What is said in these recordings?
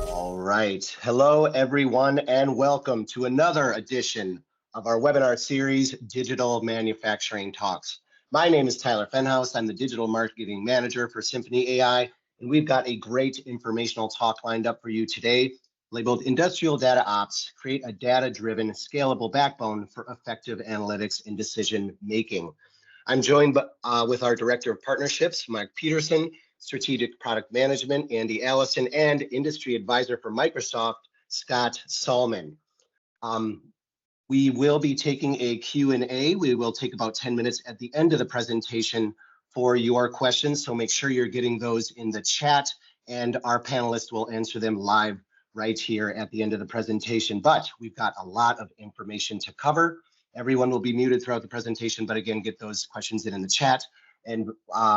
All right. Hello, everyone, and welcome to another edition of our webinar series, Digital Manufacturing Talks. My name is Tyler Fenhouse. I'm the Digital Marketing Manager for Symphony AI, and we've got a great informational talk lined up for you today, labeled Industrial DataOps, Create a Data-Driven, Scalable Backbone for Effective Analytics and Decision Making. I'm joined with our Director of Partnerships, Mike Peterson, Strategic Product Management, Andy Allison, and Industry Advisor for Microsoft, Scott Salman. We will be taking a Q&A. We will take about 10 minutes at the end of the presentation for your questions, so make sure you're getting those in the chat, and our panelists will answer them live right here at the end of the presentation. But we've got a lot of information to cover. Everyone will be muted throughout the presentation, but again, get those questions in the chat. And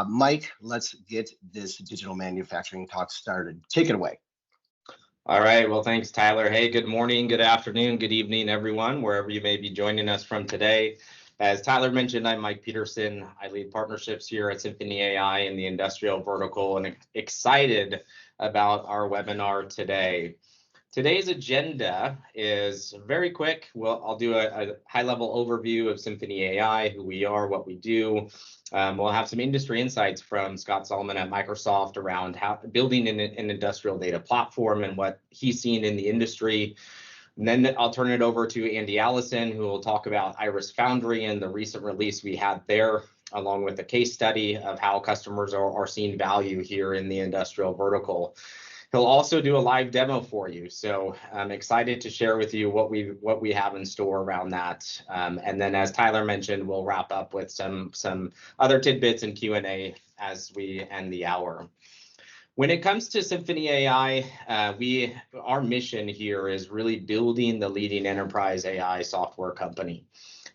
Mike, let's get this digital manufacturing talk started. Take it away. All right, well, thanks, Tyler. Hey, good morning, good afternoon, good evening, everyone, wherever you may be joining us from today. As Tyler mentioned, I'm Mike Peterson. I lead partnerships here at Symphony AI in the industrial vertical, and excited about our webinar today. Today's agenda is very quick. I'll do a high-level overview of Symphony AI, who we are, what we do. We'll have some industry insights from Scott Salman at Microsoft around how building an industrial data platform and what he's seen in the industry. And then I'll turn it over to Andy Allison, who will talk about Iris Foundry and the recent release we had there, along with a case study of how customers are seeing value here in the industrial vertical. He'll also do a live demo for you, so I'm excited to share with you what we have in store around that. And then, as Tyler mentioned, we'll wrap up with some other tidbits and Q&A as we end the hour. When it comes to Symphony AI, our mission here is really building the leading enterprise AI software company.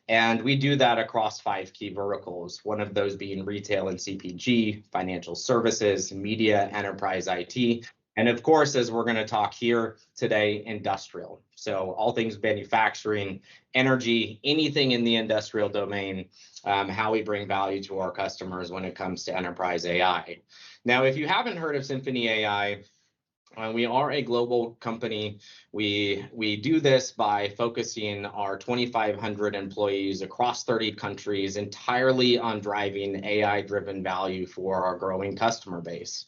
And we do that across 5 key verticals, one of those being retail and CPG, financial services, media, enterprise IT, and of course, as we're going to talk here today, industrial. So all things manufacturing, energy, anything in the industrial domain, how we bring value to our customers when it comes to enterprise AI. Now, if you haven't heard of Symphony AI, we are a global company. We do this by focusing our 2,500 employees across 30 countries entirely on driving AI-driven value for our growing customer base.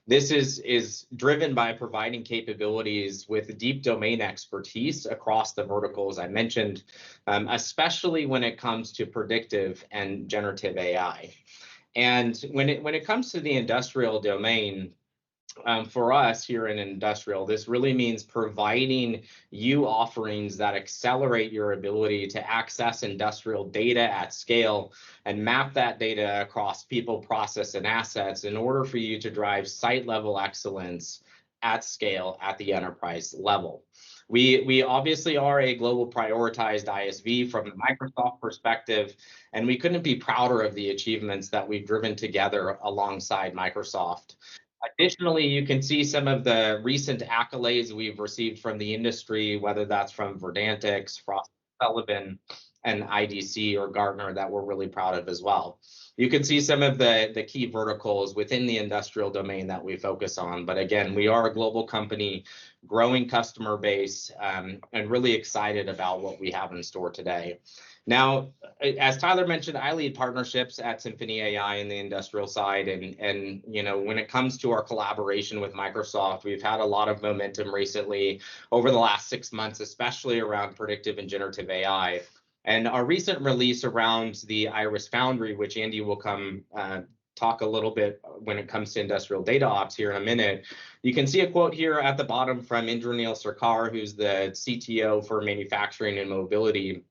This is driven by providing capabilities with deep domain expertise across the verticals I mentioned, especially when it comes to predictive and generative AI. And when it comes to the industrial domain, for us here in industrial, this really means providing you offerings that accelerate your ability to access industrial data at scale and map that data across people, process, and assets in order for you to drive site-level excellence at scale at the enterprise level. We obviously are a global prioritized ISV from a Microsoft perspective, and we couldn't be prouder of the achievements that we've driven together alongside Microsoft. Additionally, you can see some of the recent accolades we've received from the industry, whether that's from Verdantix, Frost & Sullivan, and IDC or Gartner, that we're really proud of as well. You can see some of the key verticals within the industrial domain that we focus on. But again, we are a global company, growing customer base, and really excited about what we have in store today. Now, as Tyler mentioned, I lead partnerships at Symphony AI in the industrial side, and you know, when it comes to our collaboration with Microsoft, we've had a lot of momentum recently over the last 6 months, especially around predictive and generative AI. And our recent release around the Iris Foundry, which Andy will come talk a little bit when it comes to industrial data ops here in a minute. You can see a quote here at the bottom from Indranil Sarkar, who's the CTO for manufacturing and mobility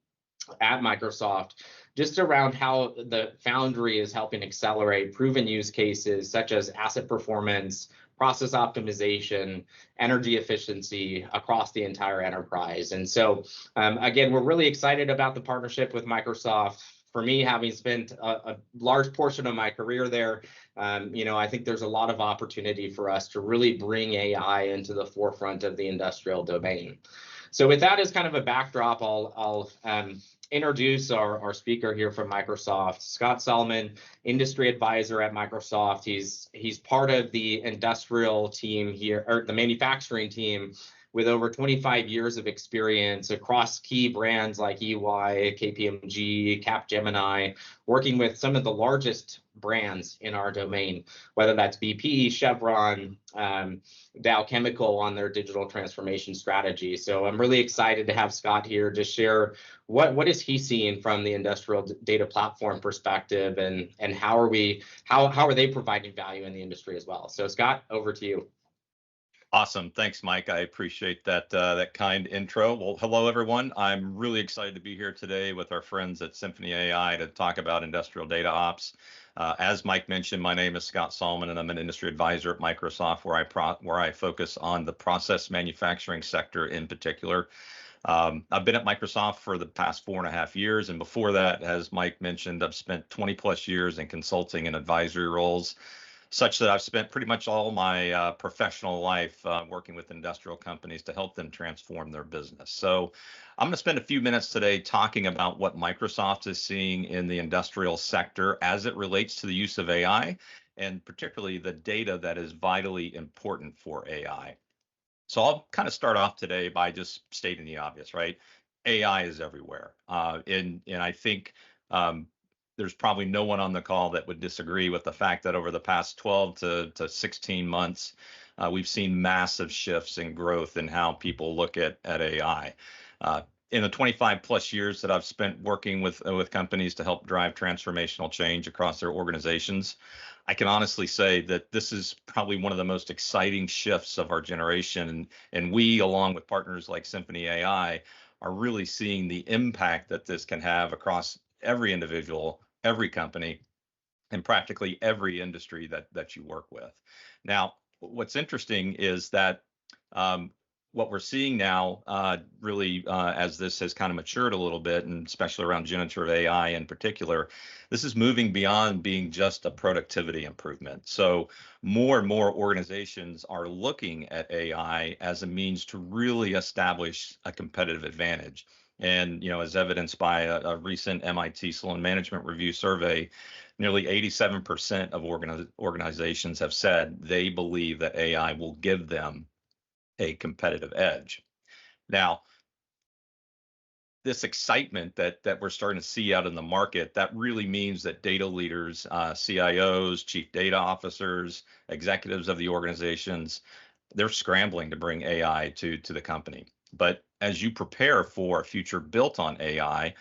at Microsoft, just around how the Foundry is helping accelerate proven use cases such as asset performance, process optimization, energy efficiency across the entire enterprise. And so, again, we're really excited about the partnership with Microsoft. For me, having spent a large portion of my career there, you know, I think there's a lot of opportunity for us to really bring AI into the forefront of the industrial domain. So with that as kind of a backdrop, I'll introduce our speaker here from Microsoft, Scott Solomon, industry advisor at Microsoft. He's part of the industrial team here, or the manufacturing team, with over 25 years of experience across key brands like EY, KPMG, Capgemini, working with some of the largest brands in our domain, whether that's BP, Chevron, Dow Chemical on their digital transformation strategy. So I'm really excited to have Scott here to share what is he seeing from the industrial data platform perspective, and how are they providing value in the industry as well. So Scott, over to you. Awesome. Thanks, Mike. I appreciate that that kind intro. Well, hello, everyone. I'm really excited to be here today with our friends at Symphony AI to talk about industrial data ops. As Mike mentioned, my name is Scott Solomon, and I'm an industry advisor at Microsoft, where I focus on the process manufacturing sector in particular. I've been at Microsoft for the past 4.5 years, and before that, as Mike mentioned, I've spent 20 plus years in consulting and advisory roles, such that I've spent pretty much all my professional life working with industrial companies to help them transform their business. So I'm going to spend a few minutes today talking about what Microsoft is seeing in the industrial sector as it relates to the use of AI, and particularly the data that is vitally important for AI. So I'll kind of start off today by just stating the obvious, right? AI is everywhere. And I think there's probably no one on the call that would disagree with the fact that over the past 12 to 16 months, we've seen massive shifts in growth in how people look at AI. In the 25 plus years that I've spent working with companies to help drive transformational change across their organizations, I can honestly say that this is probably one of the most exciting shifts of our generation. And we, along with partners like Symphony AI, are really seeing the impact that this can have across every individual, every company, and practically every industry that you work with. Now, what's interesting is that what we're seeing now, really, as this has kind of matured a little bit, and especially around generative AI in particular, this is moving beyond being just a productivity improvement. So more and more organizations are looking at AI as a means to really establish a competitive advantage. And, as evidenced by a recent MIT Sloan Management Review survey, nearly 87% of organizations have said they believe that AI will give them a competitive edge. Now, this excitement that we're starting to see out in the market, that really means that data leaders, CIOs, chief data officers, executives of the organizations, they're scrambling to bring AI to the company. But as you prepare for a future built on AI,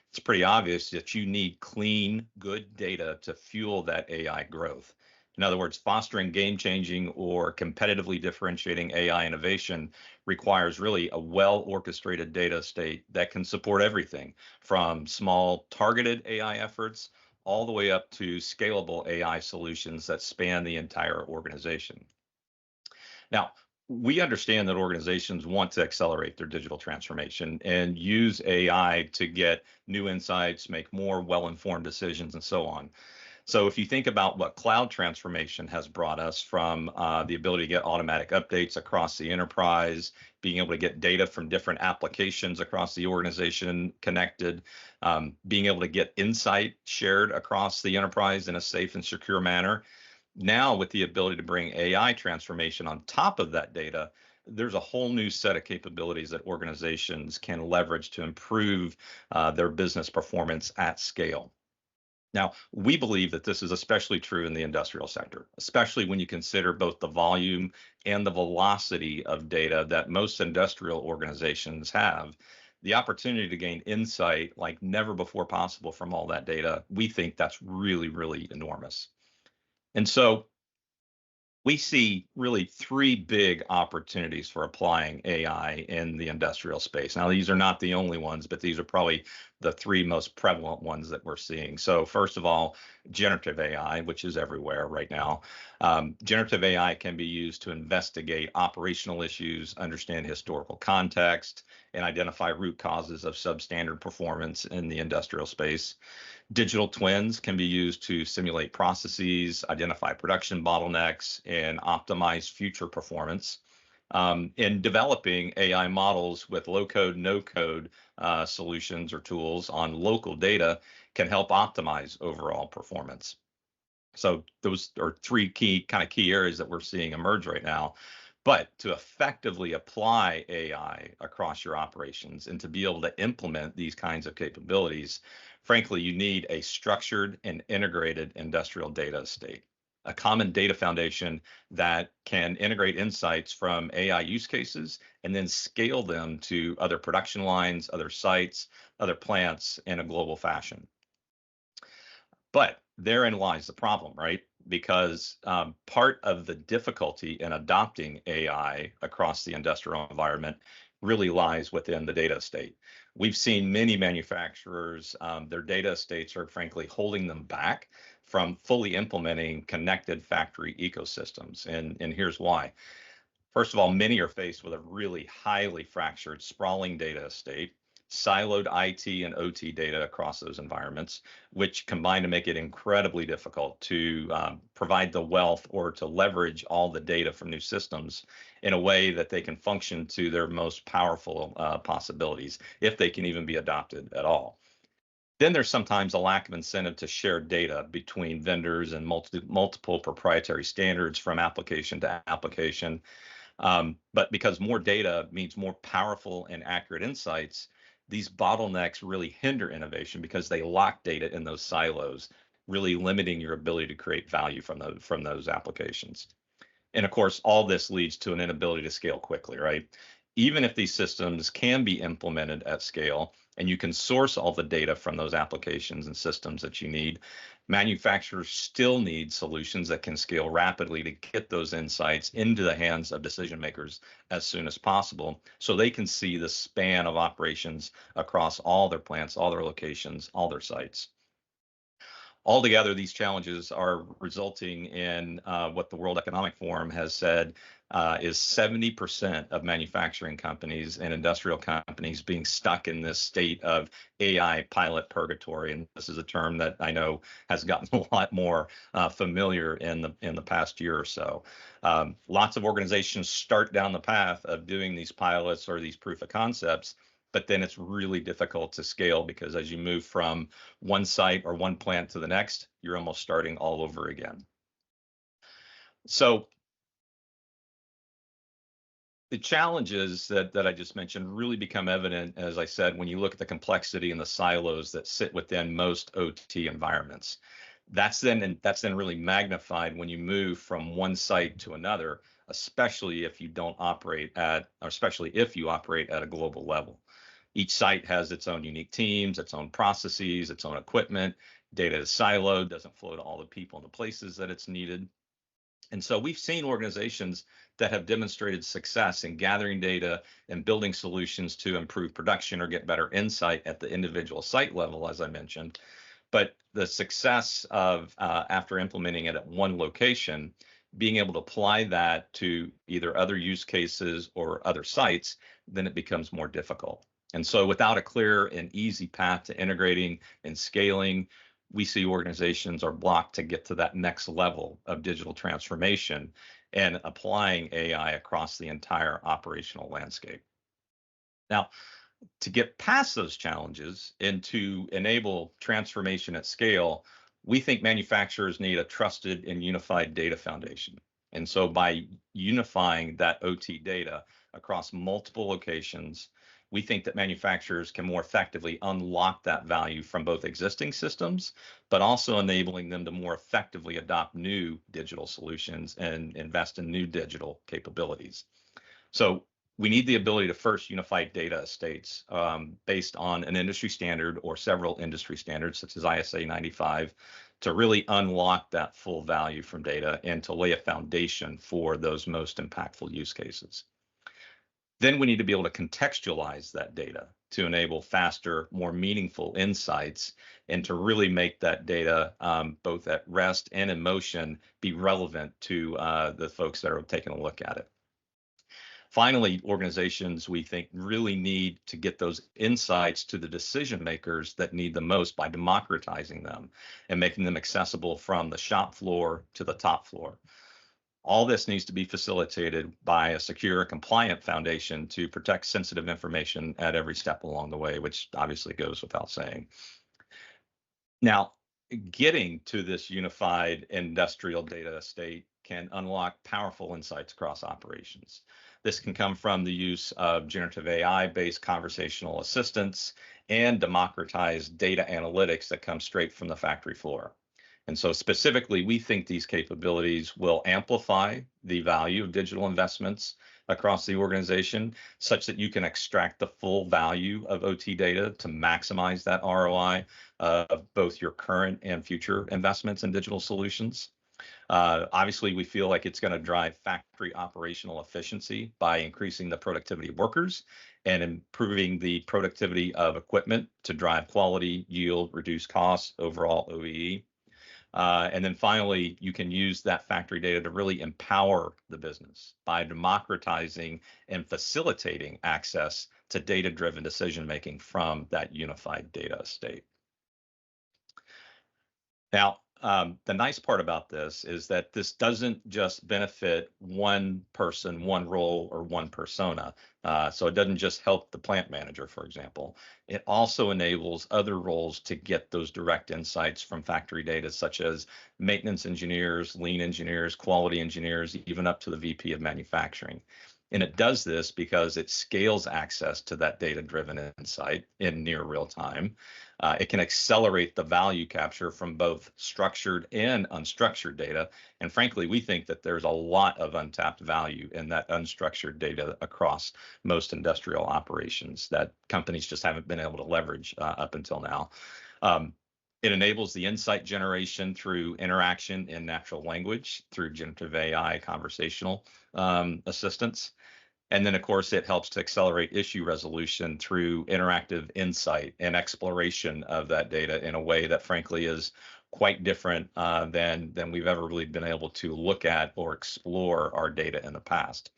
it's pretty obvious that you need clean, good data to fuel that AI growth. In other words, fostering game-changing or competitively differentiating AI innovation requires really a well-orchestrated data state that can support everything from small targeted AI efforts all the way up to scalable AI solutions that span the entire organization. Now, we understand that organizations want to accelerate their digital transformation and use AI to get new insights, make more well-informed decisions, and so on. So if you think about what cloud transformation has brought us from the ability to get automatic updates across the enterprise, being able to get data from different applications across the organization connected, being able to get insight shared across the enterprise in a safe and secure manner. Now, with the ability to bring AI transformation on top of that data, there's a whole new set of capabilities that organizations can leverage to improve their business performance at scale. Now, we believe that this is especially true in the industrial sector, especially when you consider both the volume and the velocity of data that most industrial organizations have. The opportunity to gain insight like never before possible from all that data, we think that's really, really enormous. And so we see really three big opportunities for applying AI in the industrial space. Now, these are not the only ones, but these are probably the three most prevalent ones that we're seeing. So first of all, generative AI, which is everywhere right now. Generative AI can be used to investigate operational issues, understand historical context, and identify root causes of substandard performance in the industrial space. Digital twins can be used to simulate processes, identify production bottlenecks, and optimize future performance. in developing AI models with low code, no code solutions or tools on local data can help optimize overall performance. So those are three key areas that we're seeing emerge right now. But to effectively apply AI across your operations and to be able to implement these kinds of capabilities, frankly, you need a structured and integrated industrial data estate, a common data foundation that can integrate insights from AI use cases and then scale them to other production lines, other sites, other plants in a global fashion. But therein lies the problem, right? Because part of the difficulty in adopting AI across the industrial environment really lies within the data estate. We've seen many manufacturers, their data estates are frankly holding them back from fully implementing connected factory ecosystems. And here's why. First of all, many are faced with a really highly fractured, sprawling data estate, siloed IT and OT data across those environments, which combine to make it incredibly difficult to provide the wealth or to leverage all the data from new systems in a way that they can function to their most powerful possibilities, if they can even be adopted at all. Then there's sometimes a lack of incentive to share data between vendors and multiple proprietary standards from application to application. But because more data means more powerful and accurate insights, these bottlenecks really hinder innovation because they lock data in those silos, really limiting your ability to create value from those applications. And of course, all this leads to an inability to scale quickly, right? Even if these systems can be implemented at scale and you can source all the data from those applications and systems that you need, manufacturers still need solutions that can scale rapidly to get those insights into the hands of decision makers as soon as possible so they can see the span of operations across all their plants, all their locations, all their sites. Altogether, these challenges are resulting in what the World Economic Forum has said is 70% of manufacturing companies and industrial companies being stuck in this state of AI pilot purgatory. And this is a term that I know has gotten a lot more familiar in the past year or so. Lots of organizations start down the path of doing these pilots or these proof of concepts, but then it's really difficult to scale because as you move from one site or one plant to the next, you're almost starting all over again. So the challenges that I just mentioned really become evident, as I said, when you look at the complexity and the silos that sit within most OT environments. That's then really magnified when you move from one site to another, especially if you operate at a global level. Each site has its own unique teams, its own processes, its own equipment. Data is siloed, doesn't flow to all the people in the places that it's needed. And so we've seen organizations that have demonstrated success in gathering data and building solutions to improve production or get better insight at the individual site level, as I mentioned. But the success of after implementing it at one location, being able to apply that to either other use cases or other sites, then it becomes more difficult. And so without a clear and easy path to integrating and scaling, we see organizations are blocked to get to that next level of digital transformation and applying AI across the entire operational landscape. Now, to get past those challenges and to enable transformation at scale, we think manufacturers need a trusted and unified data foundation. And so by unifying that OT data across multiple locations, we think that manufacturers can more effectively unlock that value from both existing systems, but also enabling them to more effectively adopt new digital solutions and invest in new digital capabilities. So we need the ability to first unify data estates based on an industry standard or several industry standards, such as ISA 95, to really unlock that full value from data and to lay a foundation for those most impactful use cases. Then we need to be able to contextualize that data to enable faster, more meaningful insights and to really make that data both at rest and in motion be relevant to the folks that are taking a look at it. Finally, organizations, we think, really need to get those insights to the decision makers that need the most by democratizing them and making them accessible from the shop floor to the top floor. All this needs to be facilitated by a secure, compliant foundation to protect sensitive information at every step along the way, which obviously goes without saying. Now, getting to this unified industrial data estate can unlock powerful insights across operations. This can come from the use of generative AI-based conversational assistants and democratized data analytics that come straight from the factory floor. And so specifically, we think these capabilities will amplify the value of digital investments across the organization, such that you can extract the full value of OT data to maximize that ROI of both your current and future investments in digital solutions. Obviously, we feel like it's going to drive factory operational efficiency by increasing the productivity of workers and improving the productivity of equipment to drive quality, yield, reduce costs, overall OEE. And then finally, you can use that factory data to really empower the business by democratizing and facilitating access to data-driven decision-making from that unified data estate. Now, the nice part about this is that this doesn't just benefit one person, one role, or one persona. So it doesn't just help the plant manager, for example. It also enables other roles to get those direct insights from factory data, such as maintenance engineers, lean engineers, quality engineers, even up to the VP of manufacturing. And it does this because it scales access to that data-driven insight in near real time. It can accelerate the value capture from both structured and unstructured data. And frankly, we think that there's a lot of untapped value in that unstructured data across most industrial operations that companies just haven't been able to leverage up until now. It enables the insight generation through interaction in natural language, through generative AI conversational assistance. And then, of course, it helps to accelerate issue resolution through interactive insight and exploration of that data in a way that, frankly, is quite different than we've ever really been able to look at or explore our data in the past.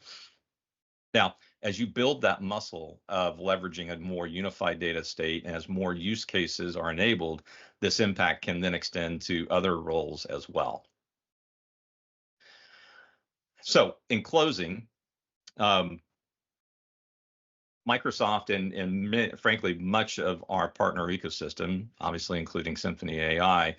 Now, as you build that muscle of leveraging a more unified data state, and as more use cases are enabled, this impact can then extend to other roles as well. So in closing, Microsoft and frankly, much of our partner ecosystem, obviously including Symphony AI,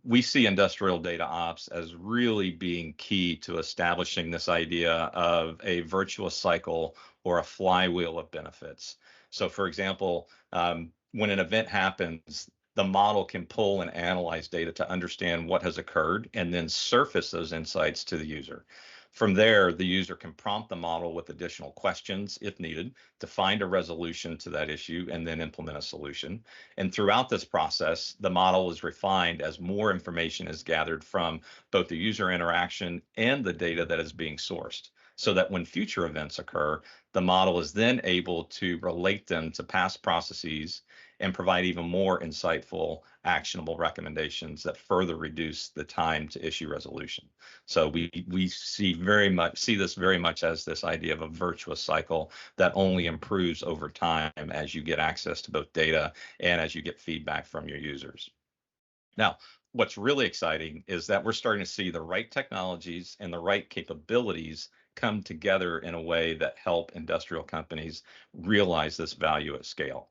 we see industrial data ops as really being key to establishing this idea of a virtuous cycle or a flywheel of benefits. So for example, when an event happens, the model can pull and analyze data to understand what has occurred and then surface those insights to the user. From there, the user can prompt the model with additional questions, if needed, to find a resolution to that issue and then implement a solution. And throughout this process, the model is refined as more information is gathered from both the user interaction and the data that is being sourced, so that when future events occur, the model is then able to relate them to past processes and provide even more insightful, actionable recommendations that further reduce the time to issue resolution. So we see this very much as this idea of a virtuous cycle that only improves over time as you get access to both data and as you get feedback from your users. Now, what's really exciting is that we're starting to see the right technologies and the right capabilities come together in a way that help industrial companies realize this value at scale.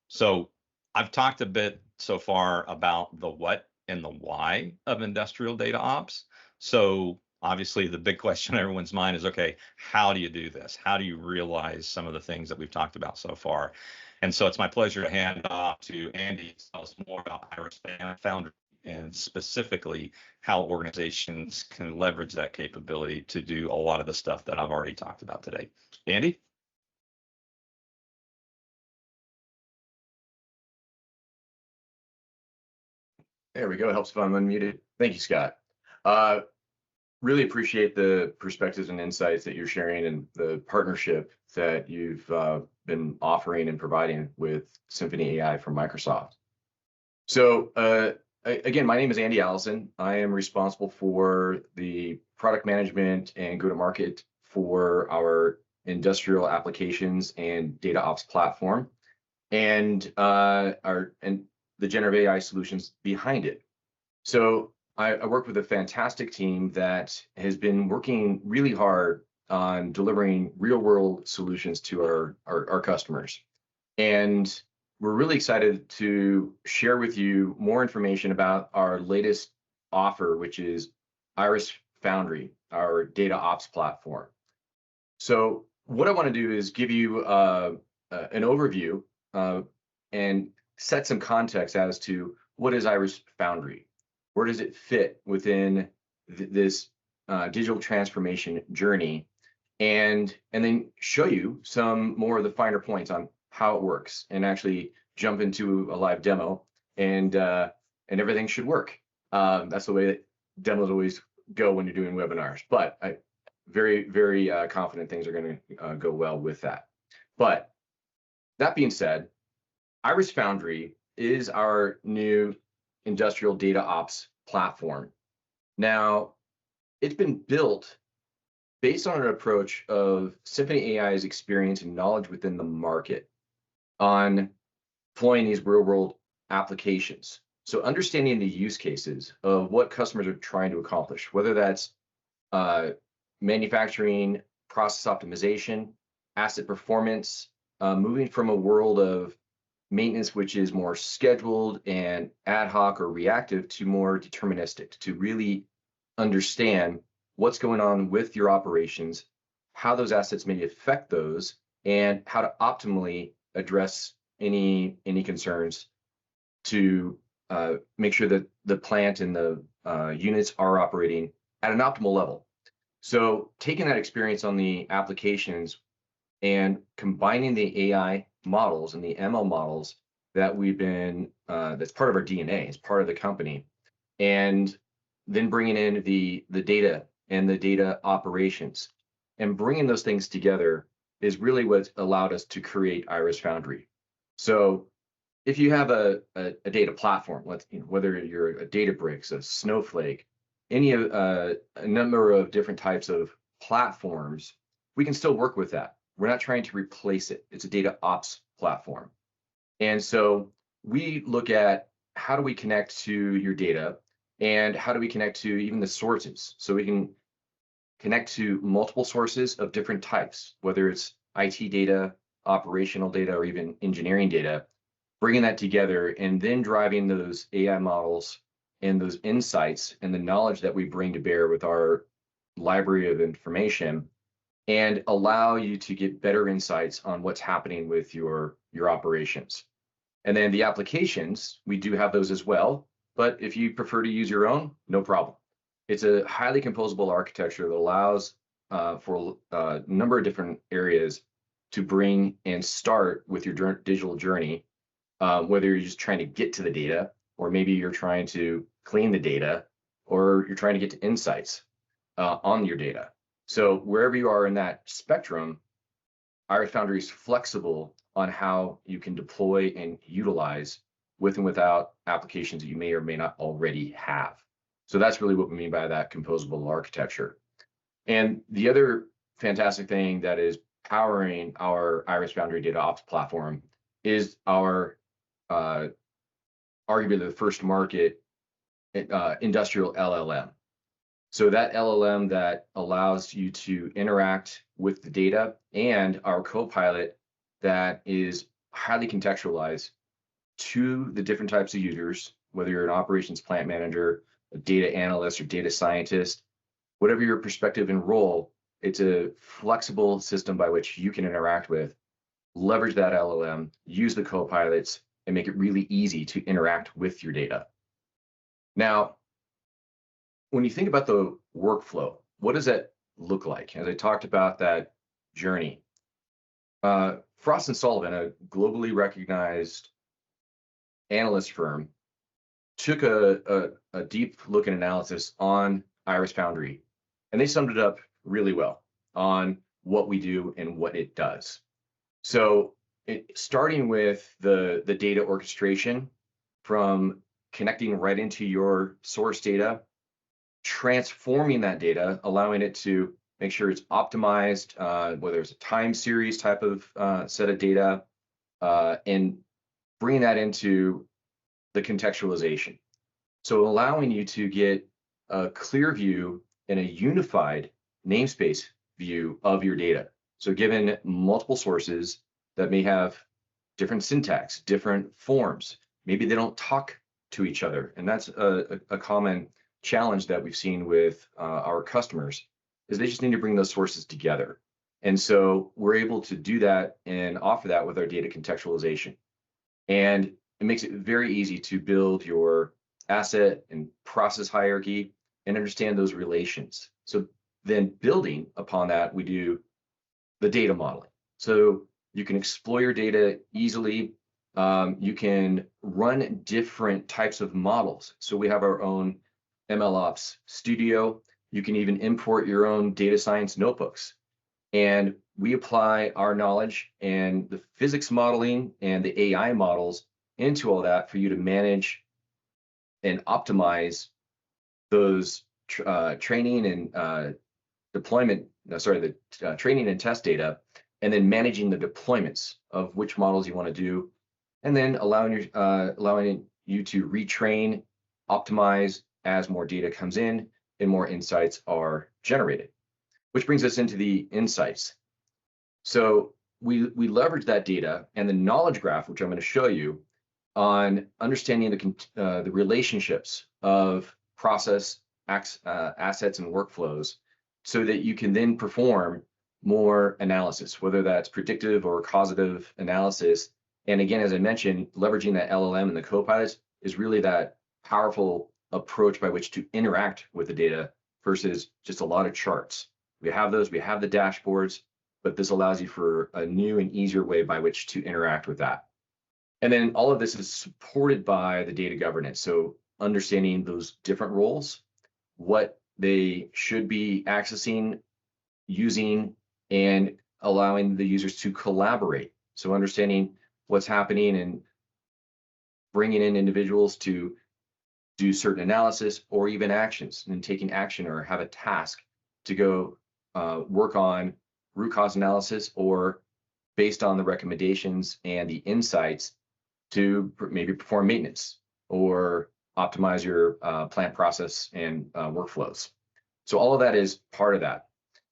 So I've talked a bit so far about the what and the why of industrial data ops. So obviously the big question on everyone's mind is, okay, how do you do this? How do you realize some of the things that we've talked about so far? And so it's my pleasure to hand off to Andy to tell us more about Iris Foundry and specifically how organizations can leverage that capability to do a lot of the stuff that I've already talked about today. Andy? There we go. It helps if I'm unmuted. Thank you, Scott. Really appreciate the perspectives and insights that you're sharing and the partnership that you've been offering and providing with Symphony AI from Microsoft. So again, my name is Andy Allison. I am responsible for the product management and go-to-market for our industrial applications and data ops platform, and the generative AI solutions behind it. So I work with a fantastic team that has been working really hard on delivering real world solutions to our customers. And we're really excited to share with you more information about our latest offer, which is Iris Foundry, our data ops platform. So what I want to do is give you an overview and set some context as to what is Iris Foundry, where does it fit within this digital transformation journey, and then show you some more of the finer points on how it works, and actually jump into a live demo, and everything should work. That's the way that demos always go when you're doing webinars, but I very confident things are going to go well with that. But that being said, Iris Foundry is our new industrial data ops platform. Now, it's been built based on an approach of Symphony AI's experience and knowledge within the market on deploying these real-world applications. So understanding the use cases of what customers are trying to accomplish, whether that's manufacturing, process optimization, asset performance, moving from a world of maintenance, which is more scheduled and ad hoc or reactive, to more deterministic, to really understand what's going on with your operations, how those assets may affect those, and how to optimally address any concerns to make sure that the plant and the units are operating at an optimal level. So taking that experience on the applications and combining the AI models and the ML models that we've been, that's part of our DNA, it's part of the company, and then bringing in the data and the data operations and bringing those things together is really what's allowed us to create Iris Foundry. So if you have a data platform, whether you're a Databricks, a Snowflake, any of a number of different types of platforms, we can still work with that. We're not trying to replace it. It's a data ops platform. And so we look at how do we connect to your data, and how do we connect to even the sources? So we can connect to multiple sources of different types, whether it's IT data, operational data, or even engineering data, bringing that together and then driving those AI models and those insights and the knowledge that we bring to bear with our library of information, and allow you to get better insights on what's happening with your operations. And then the applications, we do have those as well, but if you prefer to use your own, no problem. It's a highly composable architecture that allows for a number of different areas to bring and start with your digital journey, whether you're just trying to get to the data, or maybe you're trying to clean the data, or you're trying to get to insights on your data. So wherever you are in that spectrum, Iris Foundry is flexible on how you can deploy and utilize with and without applications that you may or may not already have. So that's really what we mean by that composable architecture. And the other fantastic thing that is powering our Iris Foundry Data Ops platform is our arguably the first market industrial LLM. So that LLM that allows you to interact with the data, and our Copilot that is highly contextualized to the different types of users, whether you're an operations plant manager, a data analyst, or data scientist, whatever your perspective and role, it's a flexible system by which you can interact with, leverage that LLM, use the Copilots, and make it really easy to interact with your data. Now, when you think about the workflow, what does that look like? As I talked about that journey, Frost & Sullivan, a globally recognized analyst firm, took a deep look and analysis on Iris Foundry, and they summed it up really well on what we do and what it does. So starting with the data orchestration, from connecting right into your source data, transforming that data, allowing it to make sure it's optimized, whether it's a time series type of set of data, and bringing that into the contextualization. So allowing you to get a clear view and a unified namespace view of your data. So given multiple sources that may have different syntax, different forms, maybe they don't talk to each other. And that's a common challenge that we've seen with our customers, is they just need to bring those sources together. And so we're able to do that and offer that with our data contextualization. And it makes it very easy to build your asset and process hierarchy and understand those relations. So then building upon that, we do the data modeling. So you can explore your data easily. You can run different types of models. So we have our own MLOps studio. You can even import your own data science notebooks. And we apply our knowledge and the physics modeling and the AI models into all that for you to manage and optimize those training and deployment, the training and test data, and then managing the deployments of which models you want to do, and then allowing you to retrain, optimize as more data comes in and more insights are generated. Which brings us into the insights. So we leverage that data and the knowledge graph, which I'm going to show you, on understanding the relationships of process assets and workflows, so that you can then perform more analysis, whether that's predictive or causative analysis. And again, as I mentioned, leveraging that LLM and the copilots is really that powerful approach by which to interact with the data versus just a lot of charts. We have those, we have the dashboards, but this allows you for a new and easier way by which to interact with that. And then all of this is supported by the data governance. So understanding those different roles, what they should be accessing, using, and allowing the users to collaborate. So understanding what's happening and bringing in individuals to do certain analysis or even actions, and taking action or have a task to go work on root cause analysis, or based on the recommendations and the insights to maybe perform maintenance or optimize your plant process and workflows. So all of that is part of that.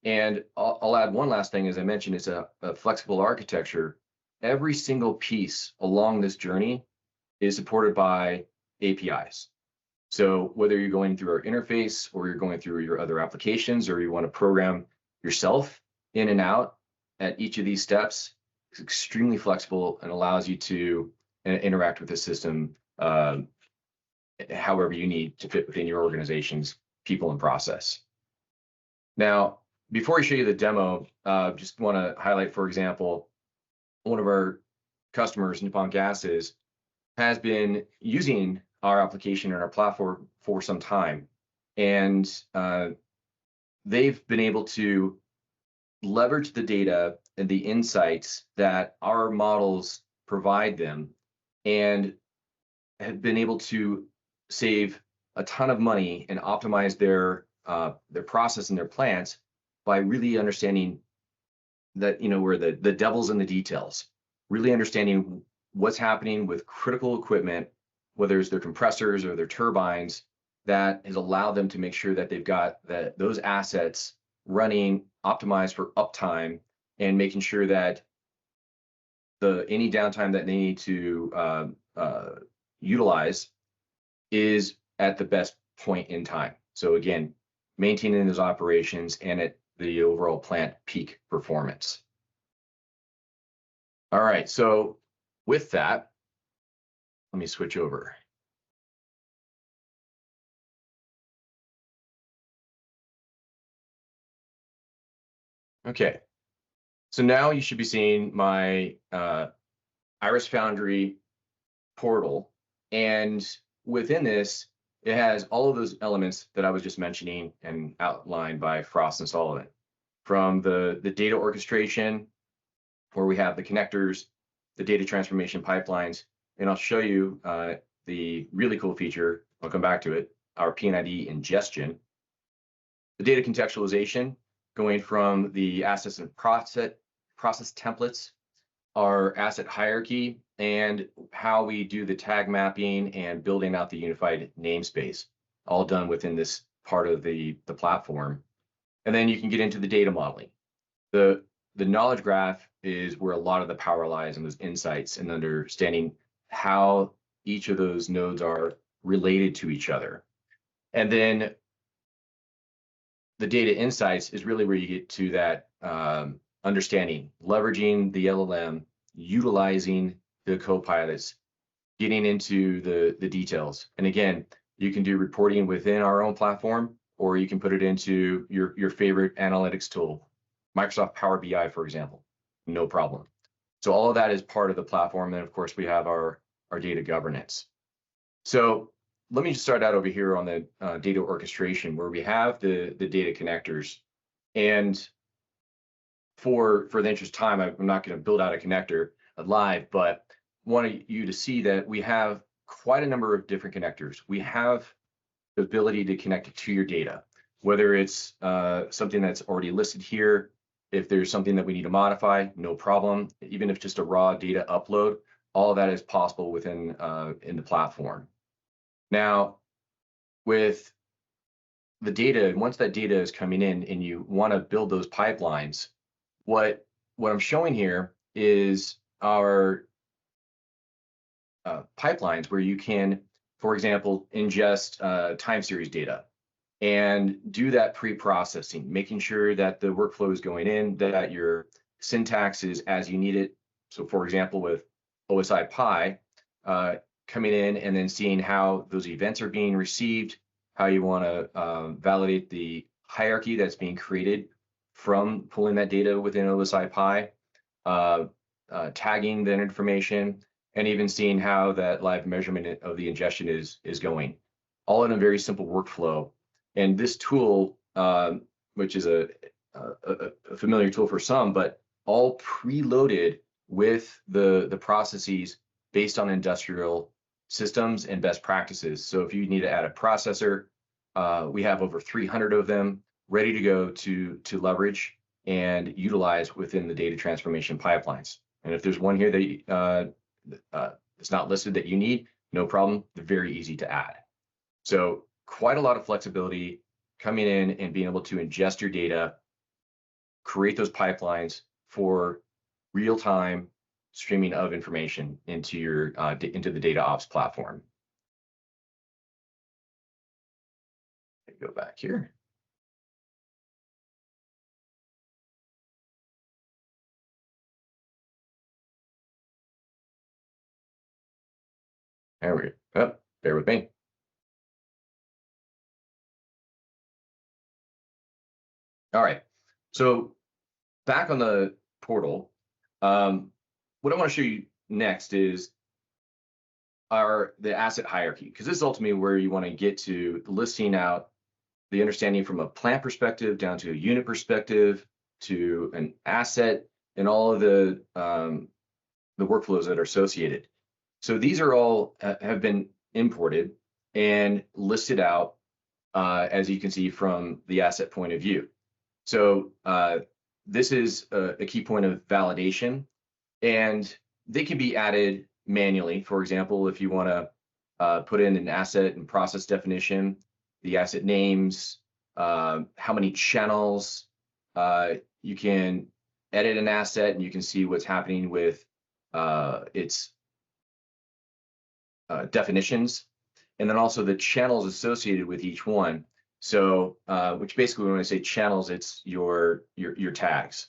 And I'll add one last thing. As I mentioned, it's a flexible architecture. Every single piece along this journey is supported by APIs. So whether you're going through our interface or you're going through your other applications, or you want to program yourself in and out at each of these steps, it's extremely flexible and allows you to interact with the system however you need to fit within your organization's people and process. Now, before I show you the demo, just want to highlight, for example, one of our customers, Nippon Gases, has been using our application and our platform for some time. And they've been able to leverage the data and the insights that our models provide them, and have been able to save a ton of money and optimize their process and their plants by really understanding that, where the devil's in the details, really understanding what's happening with critical equipment, whether it's their compressors or their turbines, that has allowed them to make sure that they've got those assets running, optimized for uptime, and making sure that any downtime that they need to utilize is at the best point in time. So again, maintaining those operations and at the overall plant peak performance. All right, so with that, let me switch over. Okay, so now you should be seeing my Iris Foundry portal, and within this, it has all of those elements that I was just mentioning and outlined by Frost and Sullivan, from the data orchestration, where we have the connectors, the data transformation pipelines, and I'll show you the really cool feature, I'll come back to it, our P&ID ingestion, the data contextualization, going from the assets and process templates our asset hierarchy and how we do the tag mapping and building out the unified namespace, all done within this part of the platform. And then you can get into the data modeling. The knowledge graph is where a lot of the power lies in those insights and understanding how each of those nodes are related to each other. And then the data insights is really where you get to that understanding, leveraging the LLM, utilizing the co-pilots, getting into the details. And again, you can do reporting within our own platform, or you can put it into your favorite analytics tool, Microsoft Power BI, for example, no problem. So all of that is part of the platform. And of course, we have our data governance. So let me just start out over here on the data orchestration, where we have the data connectors. And for the interest of time, I'm not going to build out a connector live, but want you to see that we have quite a number of different connectors. We have the ability to connect it to your data, whether it's something that's already listed here. If there's something that we need to modify, no problem. Even if just a raw data upload, all of that is possible within in the platform. Now, with the data, once that data is coming in and you want to build those pipelines, what I'm showing here is our pipelines where you can, for example, ingest time series data and do that pre-processing, making sure that the workflow is going in, that your syntax is as you need it. So for example, with OSI Pi, coming in and then seeing how those events are being received, how you want to validate the hierarchy that's being created from pulling that data within OSI Pi, tagging that information, and even seeing how that live measurement of the ingestion is going, all in a very simple workflow. And this tool, which is a familiar tool for some, but all preloaded with the processes based on industrial systems and best practices. So if you need to add a processor, we have over 300 of them ready to go to leverage and utilize within the data transformation pipelines. And if there's one here that it's not listed that you need, no problem, they're very easy to add. So quite a lot of flexibility coming in and being able to ingest your data, create those pipelines for real-time streaming of information into your into the DataOps platform. Go back here. There we go. Oh, bear with me. All right. So back on the portal, what I want to show you next is the asset hierarchy, because this is ultimately where you want to get to listing out the understanding from a plant perspective down to a unit perspective to an asset and all of the workflows that are associated. So these are all have been imported and listed out, as you can see from the asset point of view. So this is a key point of validation, and they can be added manually. For example, if you want to put in an asset and process definition, the asset names, how many channels, you can edit an asset and you can see what's happening with its definitions, and then also the channels associated with each one. So, which basically, when I say channels, it's your tags.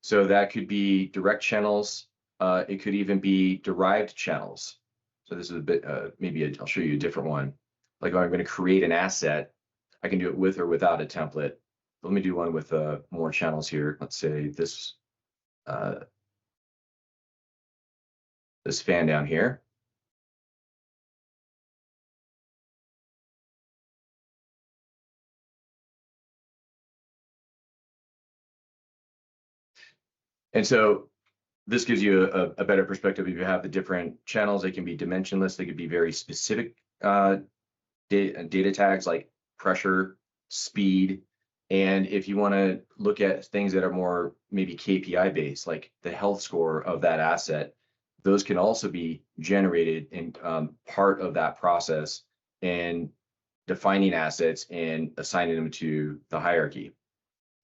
So that could be direct channels. It could even be derived channels. So this is a bit, I'll show you a different one. Like I'm going to create an asset, I can do it with or without a template. Let me do one with more channels here. Let's say this this fan down here. And so this gives you a better perspective. If you have the different channels, they can be dimensionless. They could be very specific data tags like pressure, speed, And if you want to look at things that are more maybe KPI based, like the health score of that asset, those can also be generated in part of that process and defining assets and assigning them to the hierarchy.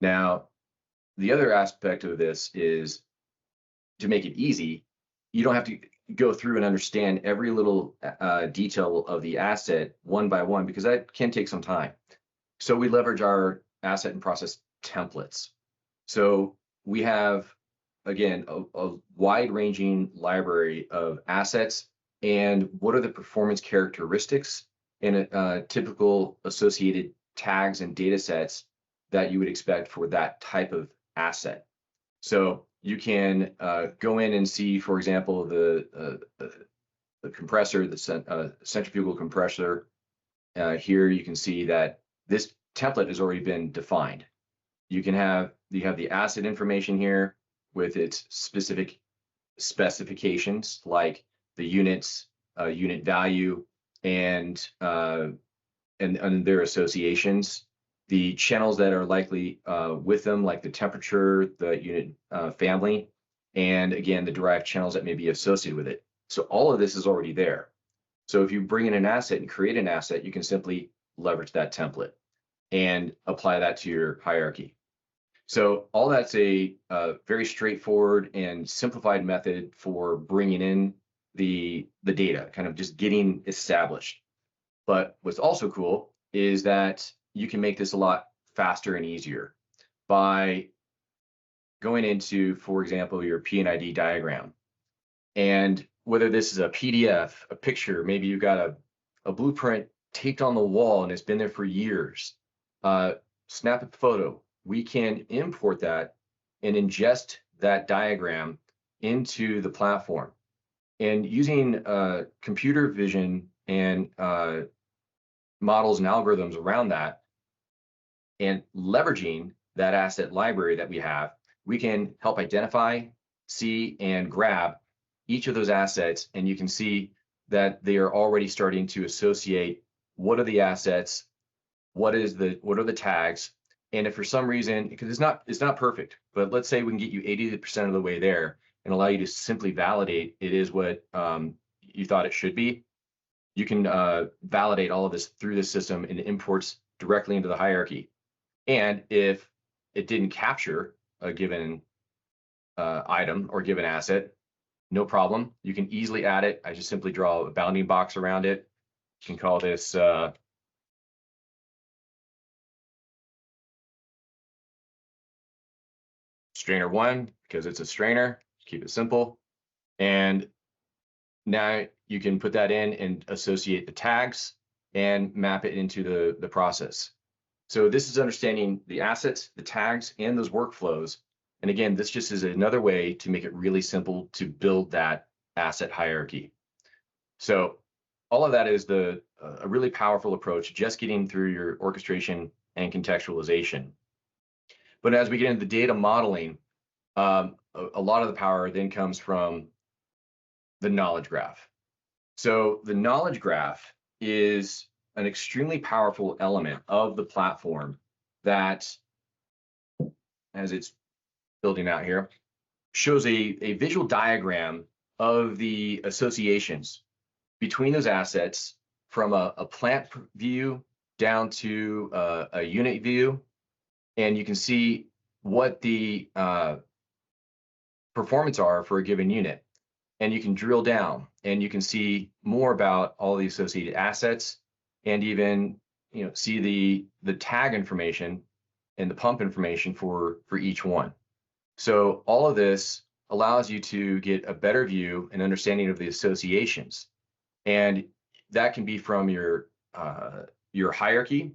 Now, the other aspect of this is to make it easy, you don't have to go through and understand every little detail of the asset one by one, because that can take some time. So we leverage our asset and process templates. So we have, again, a wide-ranging library of assets and what are the performance characteristics and typical associated tags and data sets that you would expect for that type of asset. So you can go in and see, for example, the compressor, the centrifugal compressor. Here you can see that this template has already been defined. You have the asset information here with its specific specifications, like the units, unit value, and their associations, the channels that are likely with them, like the temperature, the unit family, and again, the derived channels that may be associated with it. So all of this is already there. So if you bring in an asset and create an asset, you can simply leverage that template and apply that to your hierarchy. So all that's a very straightforward and simplified method for bringing in the data, kind of just getting established. But what's also cool is that you can make this a lot faster and easier by going into, for example, your P&ID diagram. And whether this is a PDF, a picture, maybe you've got a blueprint taped on the wall and it's been there for years, snap a photo. We can import that and ingest that diagram into the platform. And using computer vision and models and algorithms around that, and leveraging that asset library that we have, we can help identify, see, and grab each of those assets. And you can see that they are already starting to associate what are the assets, what are the tags. And if for some reason, because it's not perfect, but let's say we can get you 80% of the way there and allow you to simply validate it is what you thought it should be, you can validate all of this through the system and imports directly into the hierarchy. And if it didn't capture a given item or given asset, no problem. You can easily add it. I just simply draw a bounding box around it. You can call this strainer 1 because it's a strainer. Keep it simple. And now you can put that in and associate the tags and map it into the process. So this is understanding the assets, the tags, and those workflows. And again, this just is another way to make it really simple to build that asset hierarchy. So all of that is a really powerful approach, just getting through your orchestration and contextualization. But as we get into the data modeling, a lot of the power then comes from the knowledge graph. So the knowledge graph is an extremely powerful element of the platform that, as it's building out here, shows a visual diagram of the associations between those assets from a plant view down to a unit view. And you can see what the performance are for a given unit. And you can drill down and you can see more about all the associated assets and even see the tag information and the pump information for each one. So all of this allows you to get a better view and understanding of the associations. And that can be from your hierarchy,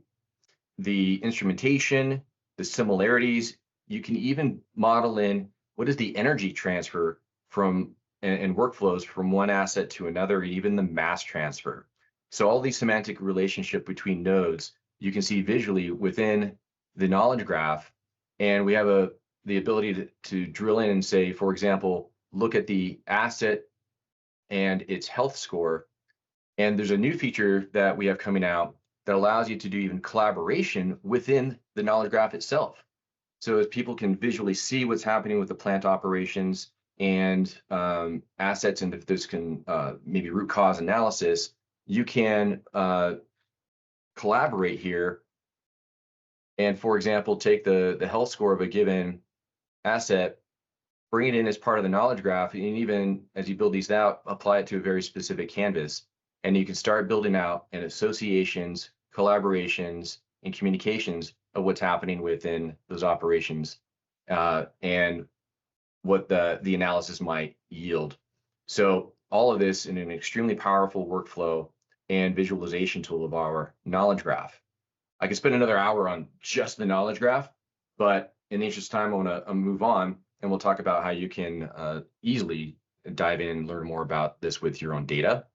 the instrumentation, the similarities. You can even model in what is the energy transfer from and workflows from one asset to another, and even the mass transfer. So all these semantic relationship between nodes, you can see visually within the knowledge graph. And we have the ability to drill in and say, for example, look at the asset and its health score. And there's a new feature that we have coming out that allows you to do even collaboration within the knowledge graph itself. So as people can visually see what's happening with the plant operations and assets, and if there's maybe root cause analysis, you can collaborate here. And for example, take the health score of a given asset, bring it in as part of the knowledge graph, and even as you build these out, apply it to a very specific canvas. And you can start building out in associations, collaborations, and communications of what's happening within those operations and what the analysis might yield. So all of this in an extremely powerful workflow and visualization tool of our knowledge graph. I could spend another hour on just the knowledge graph, but in the interest of time, I want to move on, and we'll talk about how you can easily dive in and learn more about this with your own data.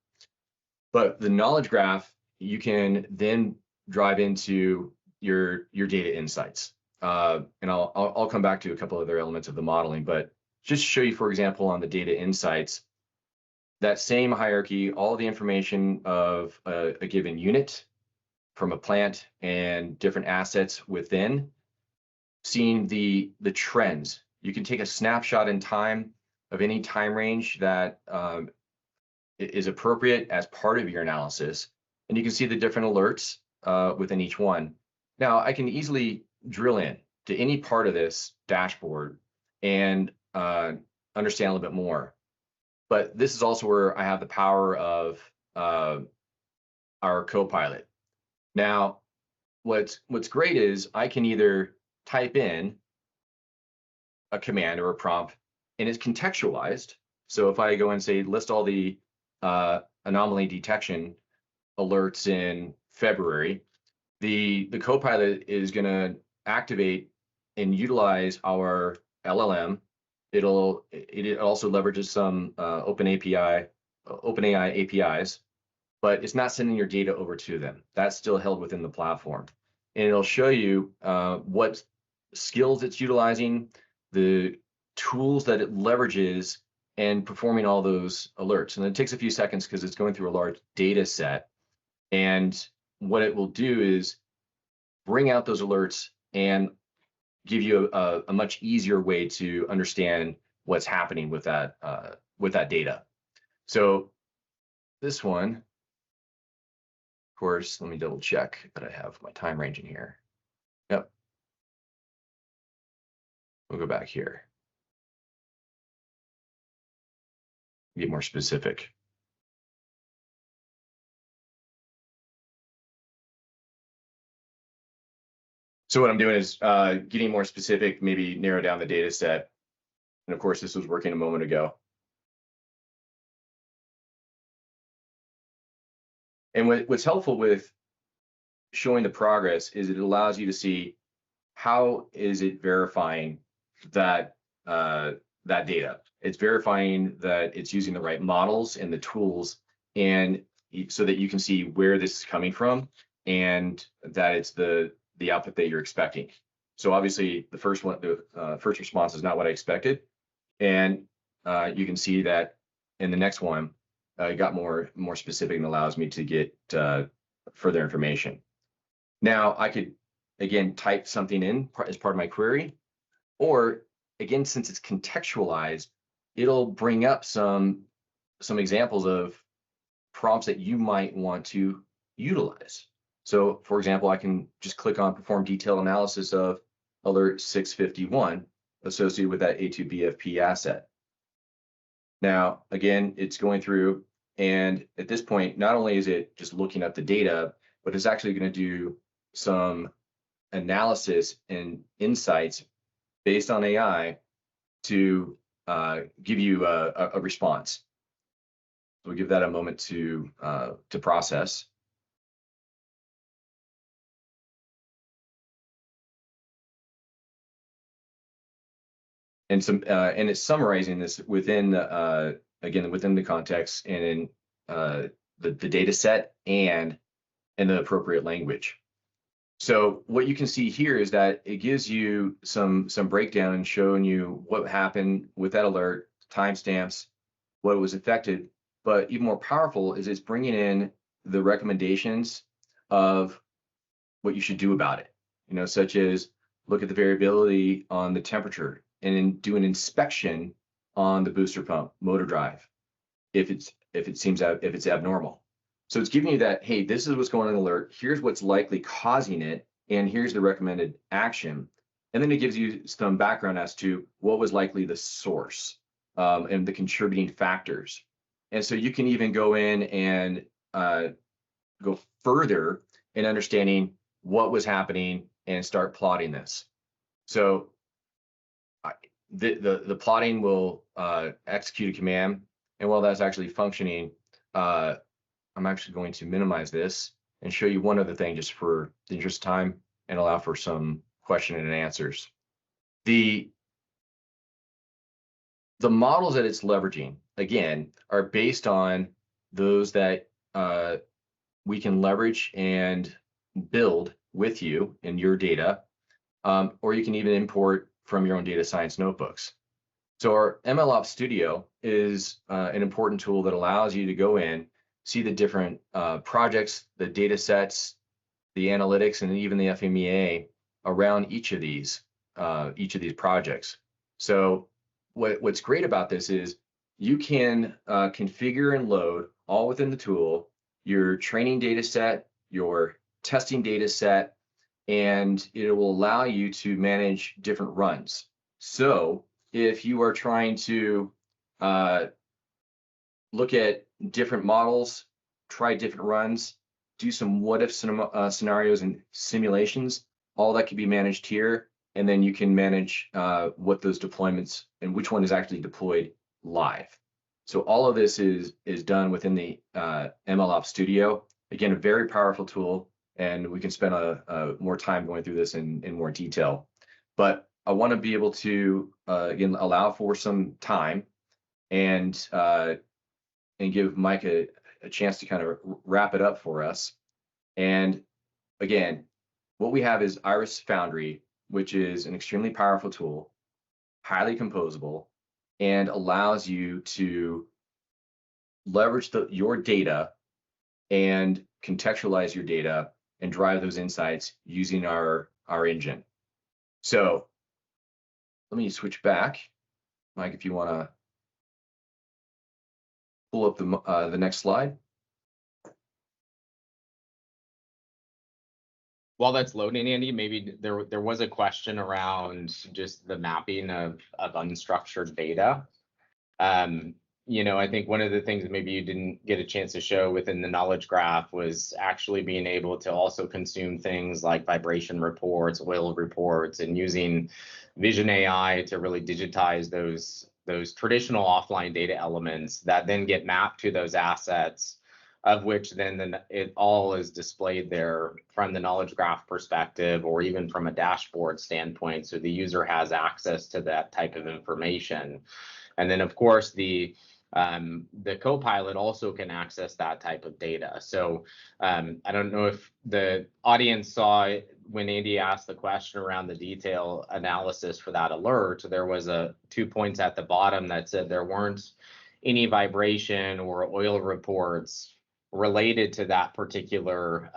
But the knowledge graph, you can then drive into your data insights. And I'll come back to a couple other elements of the modeling, but just to show you, for example, on the data insights, that same hierarchy, all the information of a given unit from a plant and different assets within, seeing the trends. You can take a snapshot in time of any time range that is appropriate as part of your analysis, and you can see the different alerts within each one. Now, I can easily drill in to any part of this dashboard and understand a little bit more. But this is also where I have the power of our Copilot. Now, what's great is I can either type in a command or a prompt, and it's contextualized. So if I go and say list all the anomaly detection alerts in February, the Copilot is going to activate and utilize our LLM. It also leverages some OpenAI APIs, but it's not sending your data over to them. That's still held within the platform. And it'll show you what skills it's utilizing, the tools that it leverages, and performing all those alerts. And it takes a few seconds because it's going through a large data set. And what it will do is bring out those alerts and give you a much easier way to understand what's happening with that data. So this one, of course, let me double check that I have my time range in here. Yep. We'll go back here. Get more specific. So what I'm doing is getting more specific, maybe narrow down the data set. And of course, this was working a moment ago. And what's helpful with showing the progress is it allows you to see how is it verifying that data. It's verifying that it's using the right models and the tools, and so that you can see where this is coming from and that it's the output that you're expecting. So obviously the first response is not what I expected. And you can see that in the next one, it got more specific and allows me to get further information. Now I could, again, type something in as part of my query, or again, since it's contextualized, it'll bring up some examples of prompts that you might want to utilize. So for example, I can just click on perform detailed analysis of alert 651 associated with that A2BFP asset. Now, again, it's going through, and at this point, not only is it just looking up the data, but it's actually going to do some analysis and insights based on AI to give you a response. So we'll give that a moment to process. And it's summarizing this within again within the context and in the data set and in the appropriate language. So what you can see here is that it gives you some breakdown showing you what happened with that alert, timestamps, what was affected. But even more powerful is it's bringing in the recommendations of what you should do about it, such as look at the variability on the temperature and then do an inspection on the booster pump motor drive if it's abnormal. So it's giving you that, hey, this is what's going on in the alert, here's what's likely causing it, and here's the recommended action. And then it gives you some background as to what was likely the source and the contributing factors. And so you can even go in and go further in understanding what was happening and start plotting this. So the plotting will execute a command, and while that's actually functioning, I'm actually going to minimize this and show you one other thing just for the interest of time and allow for some question and answers. The models that it's leveraging, again, are based on those that we can leverage and build with you in your data, or you can even import from your own data science notebooks. So our MLOps Studio is an important tool that allows you to go in, see the different projects, the data sets, the analytics, and even the FMEA around each of these projects. So what's great about this is you can configure and load all within the tool your training data set, your testing data set, and it will allow you to manage different runs. So if you are trying to look at different models, try different runs, do some what if scenarios and simulations, all that can be managed here. And then you can manage what those deployments and which one is actually deployed live. So all of this is done within the MLOps Studio. Again, a very powerful tool, and we can spend more time going through this in more detail. But I want to be able to again allow for some time and give Mike a chance to kind of wrap it up for us. And again, what we have is Iris Foundry, which is an extremely powerful tool, highly composable, and allows you to leverage your data and contextualize your data and drive those insights using our engine. So let me switch back. Mike, if you want to pull up the next slide. While that's loading, Andy, maybe there was a question around just the mapping of unstructured data. I think one of the things that maybe you didn't get a chance to show within the knowledge graph was actually being able to also consume things like vibration reports, oil reports, and using Vision AI to really digitize those traditional offline data elements that then get mapped to those assets, of which then it all is displayed there from the knowledge graph perspective, or even from a dashboard standpoint, so the user has access to that type of information. And then, of course, the Copilot also can access that type of data. So I don't know if the audience saw it when Andy asked the question around the detail analysis for that alert. There was 2 points at the bottom that said there weren't any vibration or oil reports related to that particular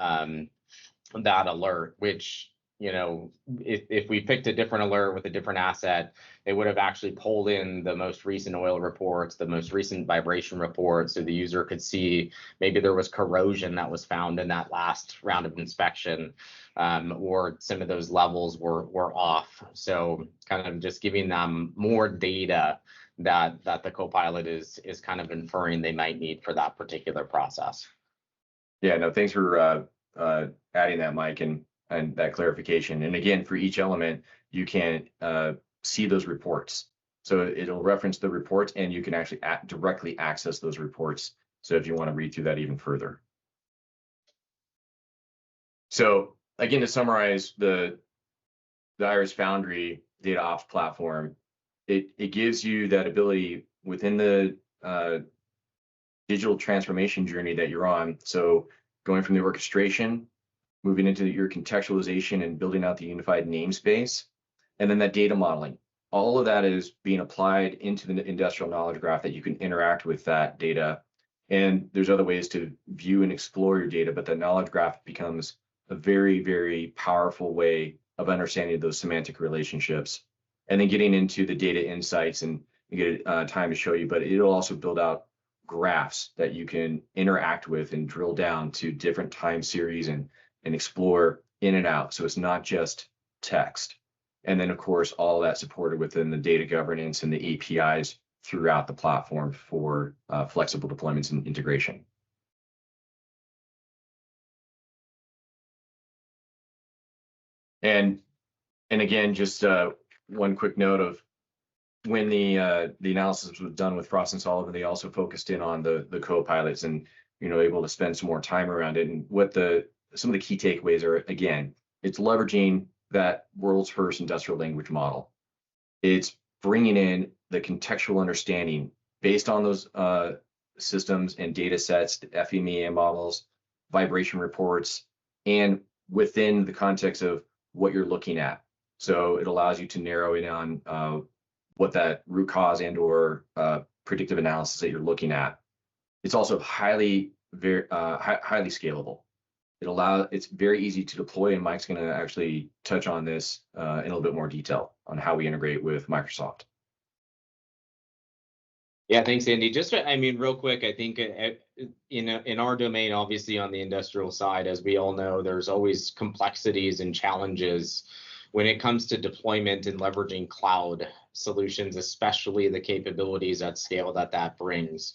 that alert, which, if we picked a different alert with a different asset, they would have actually pulled in the most recent oil reports, the most recent vibration reports, so the user could see maybe there was corrosion that was found in that last round of inspection, or some of those levels were off. So kind of just giving them more data that the Copilot is kind of inferring they might need for that particular process. Yeah, no, thanks for adding that, Mike, and that clarification. And again, for each element, you can see those reports. So it'll reference the reports, and you can actually directly access those reports. So if you want to read through that even further. So again, to summarize the Iris Foundry DataOps platform, it gives you that ability within the digital transformation journey that you're on. So going from the orchestration, moving into your contextualization and building out the unified namespace, and then that data modeling. All of that is being applied into the industrial knowledge graph that you can interact with that data And there's other ways to view and explore your data, but the knowledge graph becomes a very, very powerful way of understanding those semantic relationships. And then getting into the data insights, and you get time to show you, but it'll also build out graphs that you can interact with and drill down to different time series and explore in and out. So it's not just text. And then, of course, all that supported within the data governance and the APIs throughout the platform for flexible deployments and integration. And again, just one quick note of when the analysis was done with Frost and Sullivan, they also focused in on the co-pilots and able to spend some more time around it. And what some of the key takeaways are, again, it's leveraging that world's first industrial language model. It's bringing in the contextual understanding based on those systems and data sets, the FMEA models, vibration reports, and within the context of what you're looking at. So it allows you to narrow in on what that root cause and or predictive analysis that you're looking at. It's also highly scalable. It's very easy to deploy, and Mike's going to actually touch on this in a little bit more detail on how we integrate with Microsoft. Yeah, thanks, Andy. Just, I mean, real quick, I think in our domain, obviously on the industrial side, as we all know, there's always complexities and challenges when it comes to deployment and leveraging cloud solutions, especially the capabilities at scale that brings.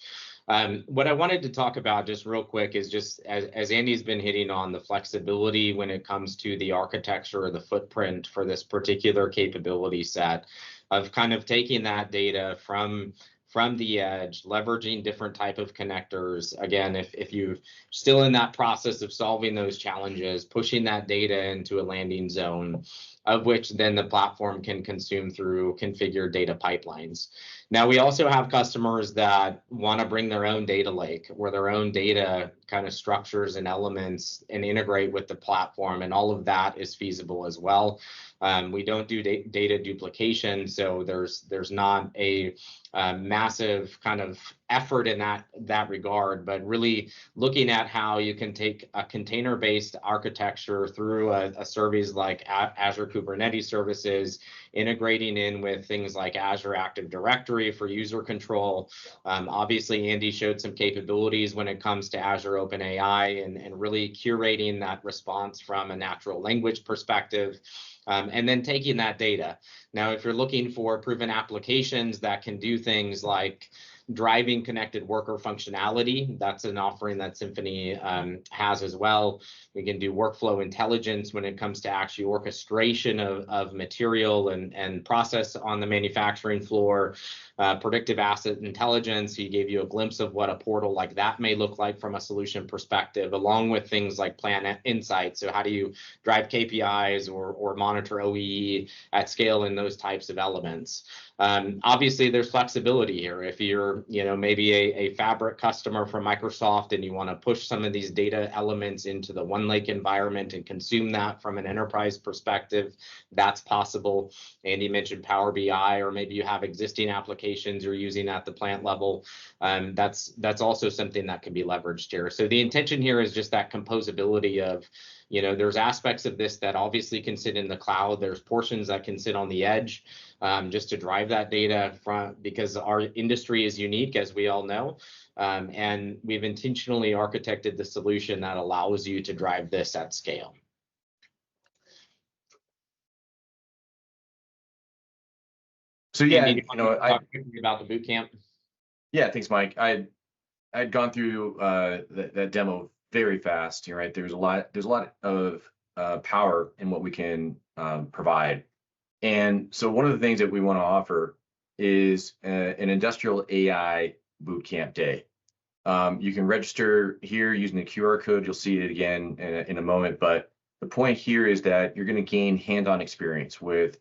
What I wanted to talk about just real quick is just as Andy's been hitting on the flexibility when it comes to the architecture or the footprint for this particular capability set of kind of taking that data from the edge, leveraging different type of connectors. Again, if you're still in that process of solving those challenges, pushing that data into a landing zone, of which then the platform can consume through configured data pipelines. Now, we also have customers that want to bring their own data lake or their own data kind of structures and elements and integrate with the platform, and all of that is feasible as well. We don't do data duplication, so there's not a massive kind of effort in that regard, but really looking at how you can take a container-based architecture through a service like Azure Kubernetes services, integrating in with things like Azure Active Directory for user control. Obviously, Andy showed some capabilities when it comes to Azure OpenAI and really curating that response from a natural language perspective. And then taking that data. Now, if you're looking for proven applications that can do things like driving connected worker functionality, that's an offering that Symphony has as well. We can do workflow intelligence when it comes to actually orchestration of material and process on the manufacturing floor. Predictive asset intelligence, he gave you a glimpse of what a portal like that may look like from a solution perspective, along with things like plan insights. So how do you drive KPIs or monitor OEE at scale in those types of elements? Obviously, there's flexibility here. If you're, maybe a Fabric customer from Microsoft and you want to push some of these data elements into the OneLake environment and consume that from an enterprise perspective, that's possible. Andy mentioned Power BI, or maybe you have existing applications you're using at the plant level. That's also something that can be leveraged here. So the intention here is just that composability of, there's aspects of this that obviously can sit in the cloud. There's portions that can sit on the edge just to drive that data because our industry is unique, as we all know. And we've intentionally architected the solution that allows you to drive this at scale. So yeah, Andy, talk about the boot camp. Yeah, thanks, Mike. I'd gone through that demo very fast. You're right. There's a lot of power in what we can provide, and so one of the things that we want to offer is an industrial AI boot camp day. You can register here using the QR code. You'll see it again in a moment. But the point here is that you're going to gain hands-on experience with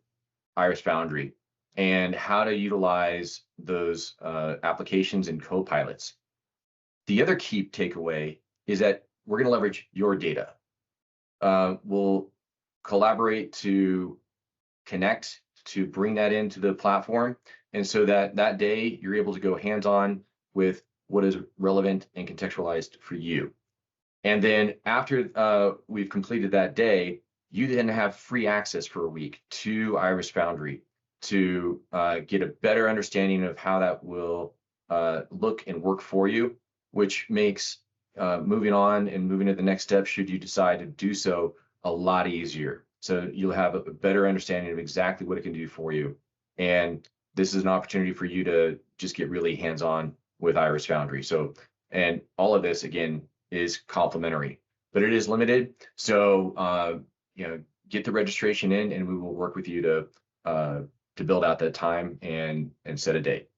Iris Foundry and how to utilize those applications and co-pilots. The other key takeaway is that we're going to leverage your data. We'll collaborate to connect, to bring that into the platform. And so that day you're able to go hands-on with what is relevant and contextualized for you. And then after we've completed that day, you then have free access for a week to Iris Foundry to get a better understanding of how that will look and work for you, which makes moving on and moving to the next step, should you decide to do so, a lot easier. So you'll have a better understanding of exactly what it can do for you. And this is an opportunity for you to just get really hands-on with Iris Foundry. So, and all of this, again, is complimentary, but it is limited. So, get the registration in, and we will work with you to build out that time and set a date.